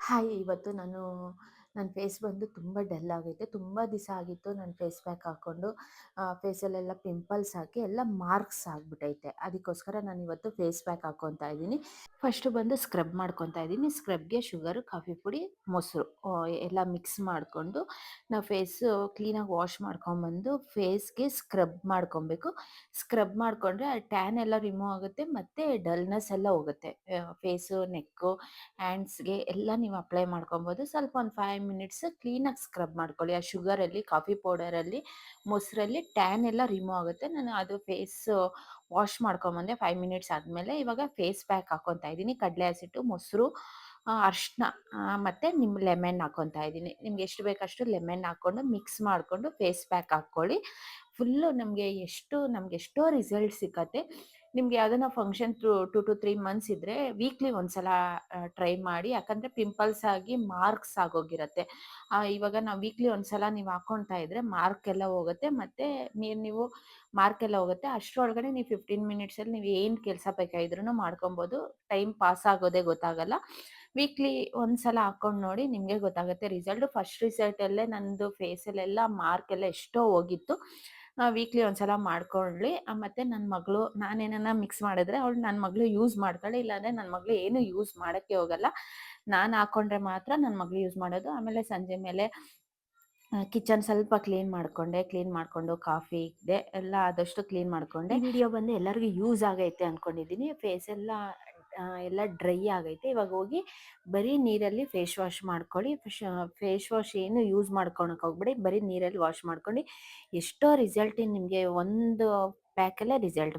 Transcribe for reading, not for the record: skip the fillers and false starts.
Hi! ಇವತ್ತು ನನ್ನ face ಬಂದು ತುಂಬ ಡಲ್ ಆಗೈತೆ. ತುಂಬ ದಿವಸ ಆಗಿತ್ತು ನಾನು ಫೇಸ್ ಪ್ಯಾಕ್ ಹಾಕ್ಕೊಂಡು. ಫೇಸಲ್ಲೆಲ್ಲ ಪಿಂಪಲ್ಸ್ ಆಗಿ ಎಲ್ಲ ಮಾರ್ಕ್ಸ್ ಆಗ್ಬಿಟ್ಟೈತೆ. ಅದಕ್ಕೋಸ್ಕರ ನಾನಿವತ್ತು ಫೇಸ್ ಪ್ಯಾಕ್ ಹಾಕ್ಕೊತಾ ಇದ್ದೀನಿ. ಫಸ್ಟು ಬಂದು ಸ್ಕ್ರಬ್ ಮಾಡ್ಕೊತಾ ಇದ್ದೀನಿ. ಸ್ಕ್ರಬ್‌ಗೆ ಶುಗರು, ಕಾಫಿ ಪುಡಿ, ಮೊಸರು ಎಲ್ಲ ಮಿಕ್ಸ್ ಮಾಡಿಕೊಂಡು ನಾವು ಕ್ಲೀನಾಗಿ ವಾಶ್ ಮಾಡ್ಕೊಂಬಂದು ಫೇಸ್‌ಗೆ ಸ್ಕ್ರಬ್ ಮಾಡ್ಕೊಬೇಕು. ಸ್ಕ್ರಬ್ ಮಾಡಿಕೊಂಡ್ರೆ ಆ ಟ್ಯಾನ್ ಎಲ್ಲ ರಿಮೂವ್ ಆಗುತ್ತೆ ಮತ್ತು ಡಲ್‌ನೆಸ್ ಎಲ್ಲ ಹೋಗುತ್ತೆ. ಫೇಸು, ನೆಕ್ಕು, ಹ್ಯಾಂಡ್ಸ್‌ಗೆ ಎಲ್ಲ ನೀವು ಅಪ್ಲೈ ಮಾಡ್ಕೊಬೋದು. ಸ್ವಲ್ಪ ಒಂದು 5 ಮಿನಿಟ್ಸ್ ಕ್ಲೀನಾಗಿ ಸ್ಕ್ರಬ್ ಮಾಡ್ಕೊಳ್ಳಿ. ಆ ಶುಗರಲ್ಲಿ, ಕಾಫಿ ಪೌಡರಲ್ಲಿ, ಮೊಸರಲ್ಲಿ ಟ್ಯಾನ್ ಎಲ್ಲ ರಿಮೂವ್ ಆಗುತ್ತೆ. ನಾನು ಅದು ವಾಶ್ ಮಾಡ್ಕೊಂಬಂದೆ 5 ಮಿನಿಟ್ಸ್ ಆದಮೇಲೆ. ಇವಾಗ ಫೇಸ್ ಪ್ಯಾಕ್ ಹಾಕ್ಕೊತಾ ಇದ್ದೀನಿ. ಕಡಲೆ ಹಸಿಟ್ಟು, ಮೊಸರು, ಅರಿಶಿನ ಮತ್ತು ಲೆಮನ್ ಹಾಕ್ಕೊತಾ ಇದ್ದೀನಿ. ನಿಮ್ಗೆ ಎಷ್ಟು ಬೇಕೋ ಅಷ್ಟು ಲೆಮನ್ ಹಾಕ್ಕೊಂಡು ಮಿಕ್ಸ್ ಮಾಡಿಕೊಂಡು ಫೇಸ್ ಪ್ಯಾಕ್ ಹಾಕ್ಕೊಳ್ಳಿ. ಫುಲ್ಲು ನಮ್ಗೆ ಎಷ್ಟೋ ರಿಸಲ್ಟ್ ಸಿಕ್ಕತ್ತೆ. ನಿಮ್ಗೆ ಯಾವ್ದಾನ ಫಂಕ್ಷನ್ 2 ಟು 3 ಮಂತ್ಸ್ ಇದ್ದರೆ ವೀಕ್ಲಿ ಒಂದ್ಸಲ ಟ್ರೈ ಮಾಡಿ. ಯಾಕಂದರೆ ಪಿಂಪಲ್ಸ್ ಆಗಿ ಮಾರ್ಕ್ಸ್ ಆಗೋಗಿರತ್ತೆ. ಇವಾಗ ನಾವು ವೀಕ್ಲಿ ಒಂದ್ಸಲ ನೀವು ಹಾಕ್ಕೊಳ್ತಾ ಇದ್ದರೆ ಮಾರ್ಕ್ ಎಲ್ಲ ಹೋಗುತ್ತೆ. ಮತ್ತು ನೀವು ಮಾರ್ಕ್ ಎಲ್ಲ ಹೋಗುತ್ತೆ. ಅಷ್ಟರೊಳಗಡೆ ನೀವು 15 ಮಿನಿಟ್ಸಲ್ಲಿ ನೀವು ಏನು ಕೆಲಸ ಬೇಕಾದ್ರೂ ಮಾಡ್ಕೊಬೋದು. ಟೈಮ್ ಪಾಸ್ ಆಗೋದೇ ಗೊತ್ತಾಗಲ್ಲ. ವೀಕ್ಲಿ ಒಂದ್ಸಲ ಹಾಕ್ಕೊಂಡು ನೋಡಿ, ನಿಮಗೆ ಗೊತ್ತಾಗುತ್ತೆ ರಿಸಲ್ಟು. ಫಸ್ಟ್ ರಿಸಲ್ಟಲ್ಲೇ ನಂದು ಫೇಸಲ್ಲೆಲ್ಲ ಮಾರ್ಕ್ ಎಲ್ಲ ಎಷ್ಟೋ ಹೋಗಿತ್ತು. ವೀಕ್ಲಿ ಒಂದ್ಸಲ ಮಾಡ್ಕೊಳ್ಳಿ. ಮತ್ತು ನನ್ನ ಮಗಳು ನಾನೇನನ್ನ ಮಿಕ್ಸ್ ಮಾಡಿದ್ರೆ ನನ್ನ ಮಗಳು ಯೂಸ್ ಮಾಡ್ತಾಳೆ. ಇಲ್ಲಾಂದರೆ ನನ್ನ ಮಗಳು ಏನು ಯೂಸ್ ಮಾಡೋಕ್ಕೆ ಹೋಗಲ್ಲ. ನಾನು ಹಾಕ್ಕೊಂಡ್ರೆ ಮಾತ್ರ ನನ್ನ ಮಗಳು ಯೂಸ್ ಮಾಡೋದು. ಆಮೇಲೆ ಸಂಜೆ ಮೇಲೆ ಕಿಚನ್ ಸ್ವಲ್ಪ ಕ್ಲೀನ್ ಮಾಡಿಕೊಂಡು ಕಾಫಿ ಇಕ್ದೆ ಎಲ್ಲ ಆದಷ್ಟು ಕ್ಲೀನ್ ಮಾಡಿಕೊಂಡೆ. ಈ ವಿಡಿಯೋ ಬಂದು ಎಲ್ಲರಿಗೂ ಯೂಸ್ ಆಗೈತೆ ಅಂದ್ಕೊಂಡಿದ್ದೀನಿ. ಎಲ್ಲ ಡ್ರೈ ಆಗೈತೆ. ಇವಾಗ ಹೋಗಿ ಬರೀ ನೀರಲ್ಲಿ ಫೇಸ್ ವಾಶ್ ಮಾಡ್ಕೊಳ್ಳಿ. ಫೇಸ್ ವಾಶ್ ಏನು ಯೂಸ್ ಮಾಡ್ಕೊಳಕ್ಕೆ ಹೋಗ್ಬೇಡಿ. ಬರೀ ನೀರಲ್ಲಿ ವಾಶ್ ಮಾಡ್ಕೊಂಡು ಎಷ್ಟೋ ರಿಸಲ್ಟ್ ನಿಮಗೆ ಒಂದು ಪ್ಯಾಕಲ್ಲೇ ರಿಸಲ್ಟ್